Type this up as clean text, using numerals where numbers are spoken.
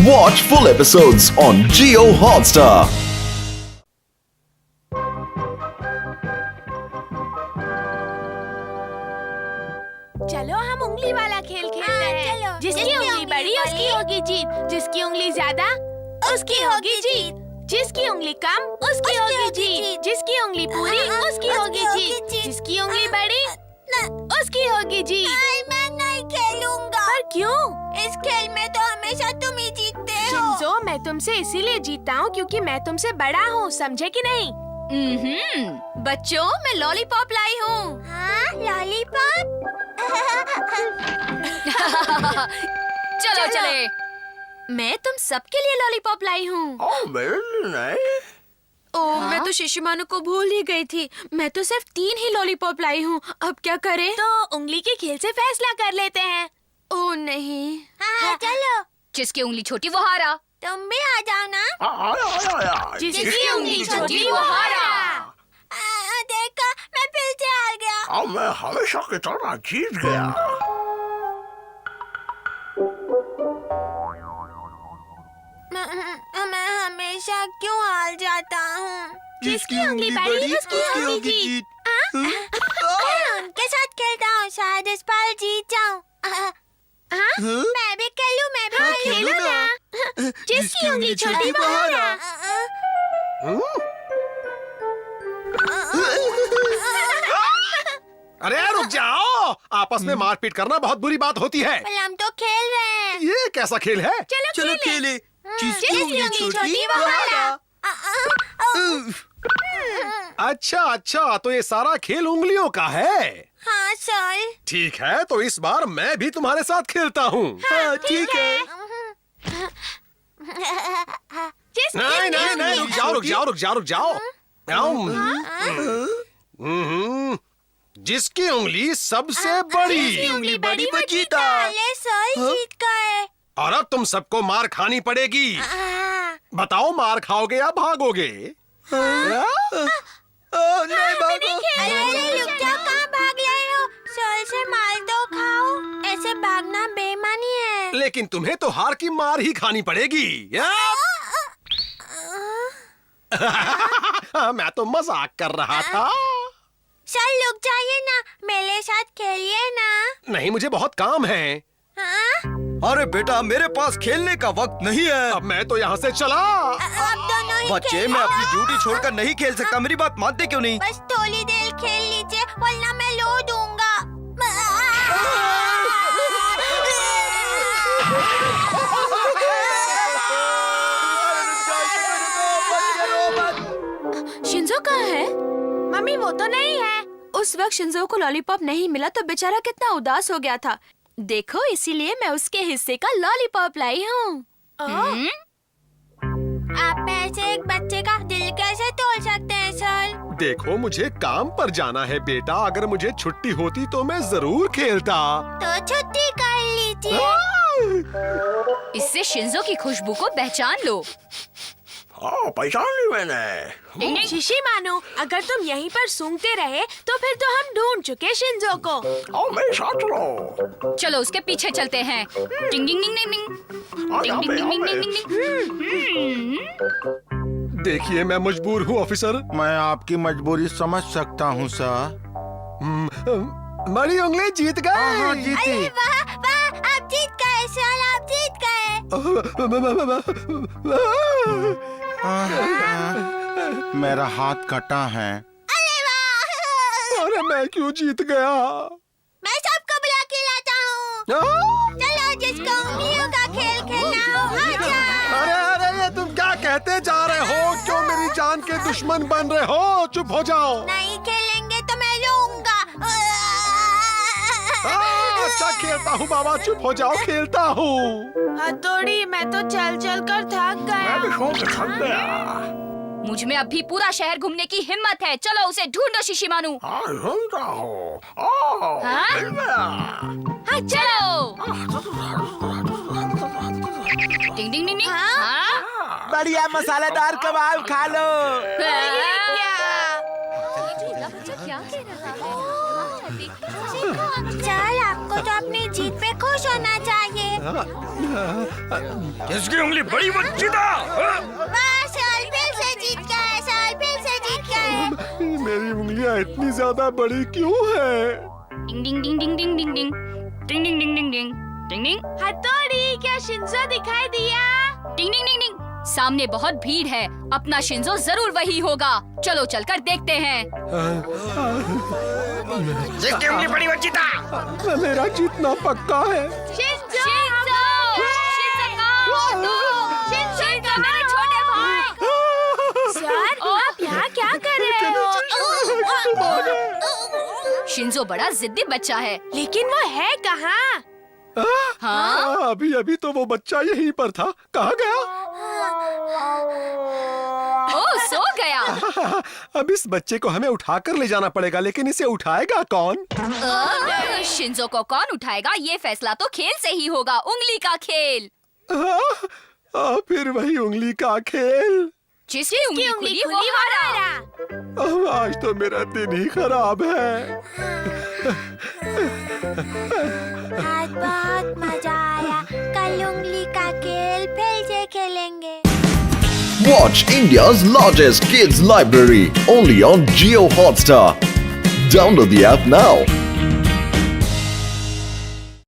Watch full episodes on Jio Hotstar. चलो हम उंगली वाला खेल खेलते हैं। जिसकी उंगली बड़ी उसकी होगी जीत, जिसकी उंगली ज्यादा उसकी होगी जीत, जिसकी उंगली कम उसकी होगी जीत, जिसकी उंगली पूरी उसकी होगी जीत, जिसकी उंगली बड़ी उसकी होगी जीत। मैं नहीं खेलूंगा। पर क्यों? इस खेल में तो हमेशा तुम ही जीतते हो। शिंजो, मैं तुमसे इसीलिए जीतता हूँ क्योंकि मैं तुमसे बड़ा हूँ, समझे कि नहीं? बच्चों, मैं लॉलीपॉप लाई हूँ। हाँ, लॉलीपॉप। चलो चले। मैं तुम सबके लिए लॉलीपॉप लाई हूँ। ओह, मैं तो शिशुमानु को भूल ही गई थी। मैं तो सिर्फ 3 ही लॉलीपॉप लाई हूँ। अब क्या करें? तो उंगली के खेल से फैसला कर लेते हैं। ओह नहीं। हाँ, चलो। जिसकी उंगली छोटी वो हारा। तुम भी आ जाओ ना। जिसकी उंगली छोटी वो हारा। देखा, मैं फिर से हार गया। मैं हमेशा की तरह जीत गया। मैं हमेशा क्यों हार जाता हूँ? जिसकी उंगली बड़ी उसकी होगी जीत। मैं उनके साथ खेलता हूँ, शायद इस बार जीत जाऊँ। मैं भी खेलूं, मैं भी खेलो ना। जिसकी उंगली छोटी वो हारा। अरे रुक जाओ, आपस में मारपीट करना बहुत बुरी बात होती है। हम तो खेल रहे हैं। ये कैसा खेल है? चलो खेले। जिसकी उंगली छोटी वो हारा। अच्छा, तो ये सारा खेल उंगलियों का है। हाँ सर। ठीक है, तो इस बार मैं भी तुम्हारे साथ खेलता हूँ। हाँ, ठीक है। नहीं, रुक जाओ। जिसकी उंगली सबसे बड़ी। उंगली बड़ी वो जीता। पहले सर जीत गए। और अब तुम सबको मार खानी पड़ेगी। बताओ, मार खाओगे या भागोगे? नहीं भागो। अरे रुक जाओ, कहाँ भाग रहे हो? सर से मार दो, खाओ। ऐसे भागना बेईमानी है। लेकिन तुम्हें तो हार की मार ही खानी पड़ेगी। मैं तो मजाक कर रहा था। सर रुक जाइए ना, मेरे साथ खेलिए ना। नहीं, मुझे बहुत काम है। अरे बेटा, मेरे पास खेलने का वक्त नहीं है। अब मैं तो यहाँ से चला। अब दोनों ही बच्चे, मैं अपनी ड्यूटी छोड़कर नहीं खेल सकता। मेरी बात मानते क्यों नहीं? बस थोड़ी देर खेल लीजिए, वरना मैं लो दूंगा। शिंजो कहाँ है? मम्मी, वो तो नहीं है। उस वक्त शिंजो को लॉलीपॉप नहीं मिला तो बेचारा कितना उदास हो गया था। देखो, इसीलिए मैं उसके हिस्से का लॉलीपॉप लाई हूँ। आप ऐसे एक बच्चे का दिल कैसे तोड़ सकते हैं सर? देखो, मुझे काम पर जाना है बेटा। अगर मुझे छुट्टी होती तो मैं जरूर खेलता। तो छुट्टी कर लीजिए। इससे शिंजो की खुशबू को पहचान लो। हाँ, पहचान ली मैंने। शिशिमानु, अगर तुम यहीं पर सूंघते रहे तो फिर तो हम ढूंढ चुके शिंजो को। मेरे साथ लो। चलो उसके पीछे चलते हैं। टिंग टिंग टिंग टिंग टिंग टिंग टिंग टिंग टिंग टिंग। देखिए, मैं मजबूर हूँ ऑफिसर। मैं आपकी मजबूरी समझ सकता हूँ सर। बड़ी उंगली जीत गई। हाँ, जीती। अरे वाह वाह, आप जीत गए सर, आप जीत गए। मेरा हाथ कटा है। अरे वाह। अरे मैं क्यों जीत गया? मैं सबको बुला के लाता हूँ। चलो, जिसको उंगलियों का खेल खेलना हो आ जाओ। अरे, ये तुम क्या कहते जा रहे हो? क्यों मेरी जान के दुश्मन बन रहे हो? चुप हो जाओ। नहीं खेलेंगे तो मैं लूंगा। अच्छा खेलता हूँ बाबा, चुप हो जाओ, खेलता हूँ। हथौड़ी, मैं तो चल चल कर थक गया। मैं भी सो के थक गया। मुझ में अभी पूरा शहर घूमने की हिम्मत है। चलो उसे ढूंढो शिशिमानु। हाँ, सुनता हूँ। हाँ? मिल गया। हाँ, चलो। टिंग टिंग टिंग टिंग। हाँ? बढ़िया मसालेदार कबाब खा लो। क्या कह रहा है? सर, आपको तो अपनी जीत पे खुश होना चाहिए। जिसकी उंगली बड़ी वो जीता। वाह, साल फिर से जीत गए, साल फिर से जीत गए। मेरी उंगलियां इतनी ज्यादा बड़ी क्यों है? डिंग डिंग डिंग डिंग डिंग डिंग डिंग डिंग डिंग डिंग डिंग डिंग डिंग डिंग हथौड़ी, क्या शिंजो दिखाई दिया? डिंग डिंग डिंग डिंग। सामने बहुत भीड़ है, अपना शिंजो जरूर वही होगा। चलो चलकर देखते हैं। जिसकी उंगली बड़ी वो जीता। मेरा जीतना पक्का है। शिंजो, शिंजो, शिंजो कहाँ हो तुम? शिंजो मेरे छोटे भाई। सर, आप यहाँ क्या कर रहे हो? शिंजो बड़ा जिद्दी बच्चा है। लेकिन वो है कहाँ? हाँ? अभी अभी तो वो बच्चा यहीं पर था, कहाँ गया? ओ, सो गया। अब इस बच्चे को हमें उठाकर ले जाना पड़ेगा, लेकिन इसे उठाएगा कौन? शिंजो को कौन उठाएगा, ये फैसला तो खेल से ही होगा। उंगली का खेल। फिर वही उंगली का खेल। जिसकी उंगली खुली वो हारा। आज तो मेरा दिन ही खराब है। आज बहुत मजा आया, कल उंगली का खेल फिर से खेलेंगे। Watch India's largest kids library only on Jio Hotstar. Download the app now.